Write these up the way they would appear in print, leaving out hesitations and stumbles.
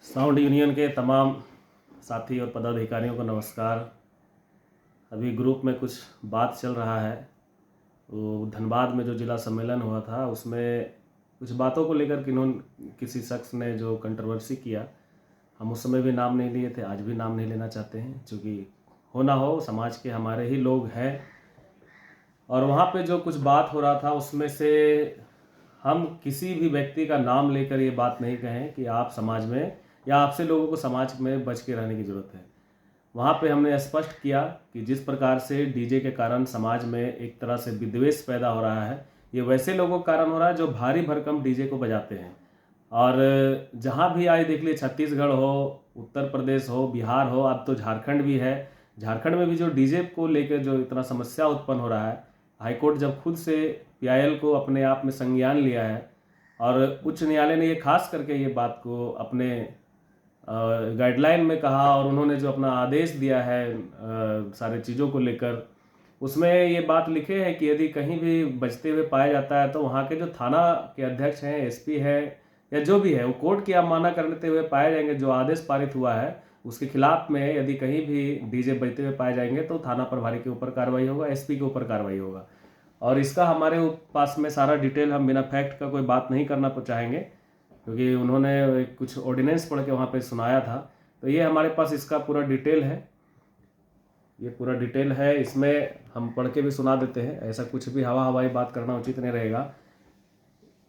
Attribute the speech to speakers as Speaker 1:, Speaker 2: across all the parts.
Speaker 1: Sound union के तमाम साथी और पदाधिकारियों को नमस्कार। अभी ग्रुप में कुछ बात चल रहा है। वो धनबाद में जो जिला सम्मेलन हुआ था उसमें कुछ बातों को लेकर किसी शख्स ने जो कंट्रोवर्सी किया, हम उस समय भी नाम नहीं लिए थे, आज भी नाम नहीं लेना चाहते हैं, क्योंकि हो ना हो समाज के हमारे ही लोग हैं। और वहाँ पे जो कुछ बात हो रहा था उसमें से हम किसी भी व्यक्ति का नाम लेकर ये बात नहीं कहें कि आप समाज में या आपसे लोगों को समाज में बच के रहने की ज़रूरत है। वहाँ पे हमने स्पष्ट किया कि जिस प्रकार से डीजे के कारण समाज में एक तरह से विद्वेष पैदा हो रहा है, ये वैसे लोगों के कारण हो रहा है जो भारी भरकम डीजे को बजाते हैं। और जहाँ भी आए देख लिए, छत्तीसगढ़ हो, उत्तर प्रदेश हो, बिहार हो, अब तो झारखंड भी है। झारखंड में भी जो डीजे को लेकर जो इतना समस्या उत्पन्न हो रहा है, हाईकोर्ट जब खुद से पीआईएल को अपने आप में संज्ञान लिया है और उच्च न्यायालय ने ये खास करके ये बात को अपने गाइडलाइन में कहा और उन्होंने जो अपना आदेश दिया है सारे चीज़ों को लेकर, उसमें ये बात लिखे है कि यदि कहीं भी बजते हुए पाया जाता है तो वहाँ के जो थाना के अध्यक्ष हैं, एसपी है या जो भी है, वो कोर्ट की अवमानना करते हुए पाए जाएंगे। जो आदेश पारित हुआ है उसके खिलाफ में यदि कहीं भी डीजे बजते हुए पाए जाएंगे तो थाना प्रभारी के ऊपर कार्रवाई होगा, एसपी के ऊपर कार्रवाई होगा। और इसका हमारे पास में सारा डिटेल, हम बिना फैक्ट का कोई बात नहीं करना चाहेंगे, क्योंकि उन्होंने कुछ ऑर्डिनेंस पढ़ के वहाँ पे सुनाया था। तो ये हमारे पास इसका पूरा डिटेल है, ये पूरा डिटेल है। इसमें हम पढ़ के भी सुना देते हैं, ऐसा कुछ भी हवाई बात करना उचित नहीं रहेगा।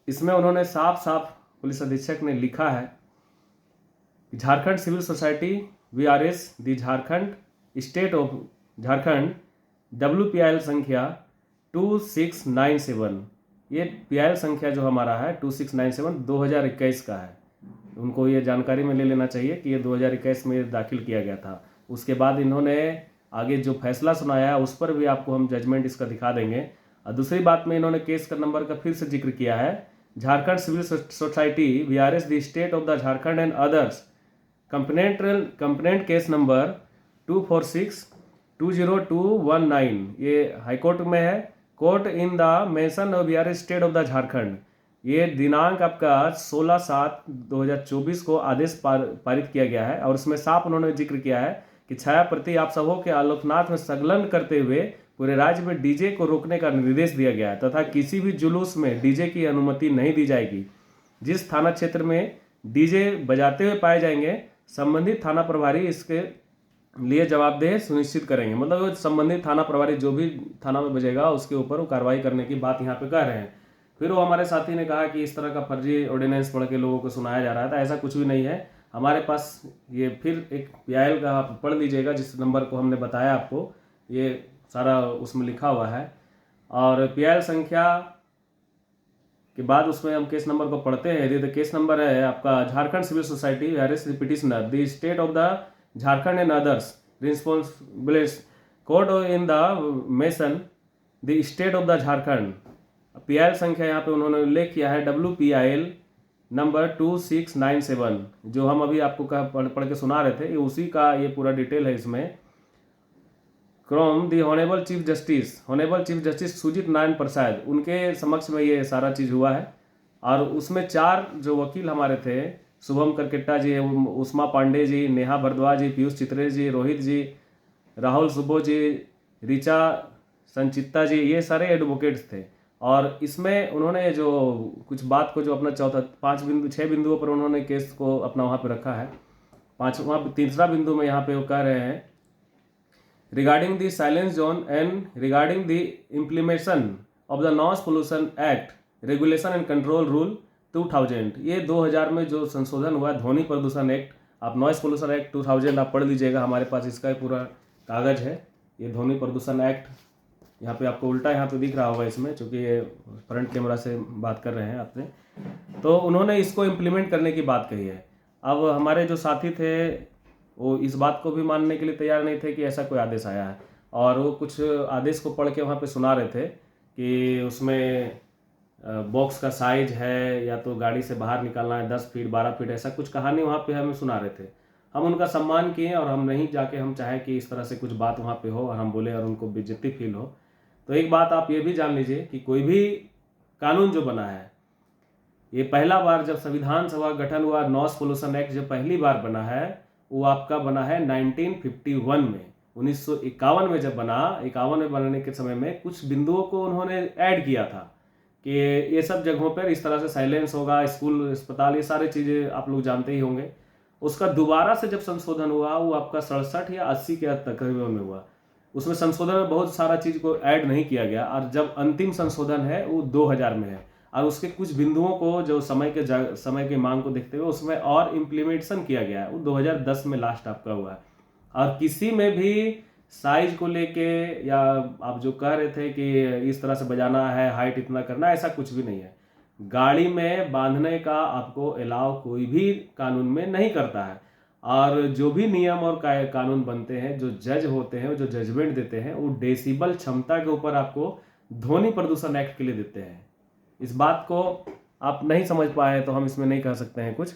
Speaker 1: इसमें उन्होंने साफ साफ पुलिस अधीक्षक ने लिखा है कि Jharkhand civil society VRS the Jharkhand state of Jharkhand WPIL संख्या 2697, ये PIL संख्या जो हमारा है 2697 2021 का है। उनको ये जानकारी में ले लेना चाहिए कि ये 2021 में दाखिल किया गया था। उसके बाद इन्होंने आगे जो फैसला सुनाया है उस पर भी आपको हम जजमेंट इसका दिखा देंगे। और दूसरी बात में इन्होंने केस का नंबर का फिर से जिक्र किया है, Jharkhand civil society VRS the state of the Jharkhand and others complaint case number 246-20219, ये हाईकोर्ट में है। Court in the mention of VRS state of the Jharkhand, ये दिनांक आपका 16/7/2024 को आदेश पारित किया गया है। और उसमें साफ उन्होंने जिक्र किया है कि छाया प्रति आप सबों के आलोकनाथ में संलग्न करते हुए पूरे राज्य में डीजे को रोकने का निर्देश दिया गया है तथा किसी भी जुलूस में डीजे की अनुमति नहीं दी जाएगी। जिस थाना क्षेत्र में डीजे बजाते हुए पाए जाएंगे, संबंधित थाना प्रभारी इसके लिए जवाबदेह सुनिश्चित करेंगे। मतलब संबंधित थाना प्रभारी जो भी थाना में बजेगा उसके ऊपर वो कार्रवाई करने की बात यहाँ पे कह रहे हैं। फिर वो हमारे साथी ने कहा कि इस तरह का फर्जी ऑर्डिनेंस पढ़ के लोगों को सुनाया जा रहा था, ऐसा कुछ भी नहीं है। हमारे पास ये फिर एक PIL का आप पढ़ लीजिएगा, जिस नंबर को हमने बताया आपको, ये सारा उसमें लिखा हुआ है। और PIL संख्या के बाद उसमें हम केस नंबर को पढ़ते हैं। यदि तो केस नंबर है आपका Jharkhand civil society VRS petitioner the state of the Jharkhand and others responsibilities code in the mention the state of the Jharkhand. PIL संख्या यहाँ पे उन्होंने उल्लेख किया है WPIL नंबर 2697, जो हम अभी आपको पढ़ के सुना रहे थे, ये उसी का ये पूरा डिटेल है। इसमें from the honourable chief justice Sujit Narayan Prasad, उनके समक्ष में ये सारा चीज़ हुआ है। और उसमें 4 जो वकील हमारे थे, शुभम करकेट्टा जी, उष्मा पांडे जी, नेहा भारद्वाज जी, पीयूष चित्रे जी, रोहित जी, राहुल सुब्बो जी, ऋचा संचित्ता जी, ये सारे एडवोकेट्स थे। और इसमें उन्होंने जो कुछ बात को जो अपना 6 बिंदुओं पर उन्होंने केस को अपना वहाँ पे रखा है। 5वां तीसरा बिंदु में यहाँ पे वो कह रहे हैं, regarding the silence zone and regarding the implementation of the noise pollution act regulation and control rule 2000, ये 2000 में जो संशोधन हुआ है ध्वनि प्रदूषण एक्ट, आप नॉइस पोल्यूशन एक्ट 2000 आप पढ़ लीजिएगा, हमारे पास इसका पूरा कागज है। ये ध्वनि प्रदूषण एक्ट यहाँ पे आपको उल्टा यहाँ पे दिख रहा होगा इसमें, चूँकि ये फ्रंट कैमरा से बात कर रहे हैं आपसे। तो उन्होंने इसको इम्प्लीमेंट करने की बात कही है। अब हमारे जो साथी थे वो इस बात को भी मानने के लिए तैयार नहीं थे कि ऐसा कोई आदेश आया है, और वो कुछ आदेश को पढ़ के वहाँ पे सुना रहे थे कि उसमें बॉक्स का साइज है या तो गाड़ी से बाहर निकालना है 10 फीट 12 फीट, ऐसा कुछ कहानी वहाँ पे हमें सुना रहे थे। हम उनका सम्मान किए और हम नहीं जाके हम चाहे कि इस तरह से कुछ बात वहाँ पे हो और हम बोले और उनको बेइज्जती फील हो। तो एक बात आप ये भी जान लीजिए कि कोई भी कानून जो बना है
Speaker 2: ये पहला बार जब संविधान सभा गठन हुआ, नॉइस पोल्यूशन एक्ट जब पहली बार बना है, वो आपका बना है 1951 में। 1951 में जब बना, 51 में बनने के समय में कुछ बिंदुओं को उन्होंने ऐड किया था कि ये सब जगहों पर इस तरह से साइलेंस होगा, स्कूल, अस्पताल, ये सारी चीज़ें आप लोग जानते ही होंगे। उसका दोबारा से जब संशोधन हुआ, वो आपका 67 या 80 के तकरीबन में हुआ। उसमें संशोधन में बहुत सारा चीज़ को ऐड नहीं किया गया, और जब अंतिम संशोधन है वो 2000 में है, और उसके कुछ बिंदुओं को जो समय के मांग को देखते हुए उसमें और इम्प्लीमेंटेशन किया गया है, वो 2010 में लास्ट आपका हुआ है। और किसी में भी साइज को लेके, या आप जो कह रहे थे कि इस तरह से बजाना है, हाइट इतना करना है, ऐसा कुछ भी नहीं है। गाड़ी में बांधने का आपको अलाउ कोई भी कानून में नहीं करता है। और जो भी नियम और कानून बनते हैं, जो जज होते हैं, जो जजमेंट देते हैं, वो डेसिबल क्षमता के ऊपर आपको ध्वनि प्रदूषण एक्ट के लिए देते हैं। इस बात को आप नहीं समझ पाए तो हम इसमें नहीं कह सकते हैं कुछ।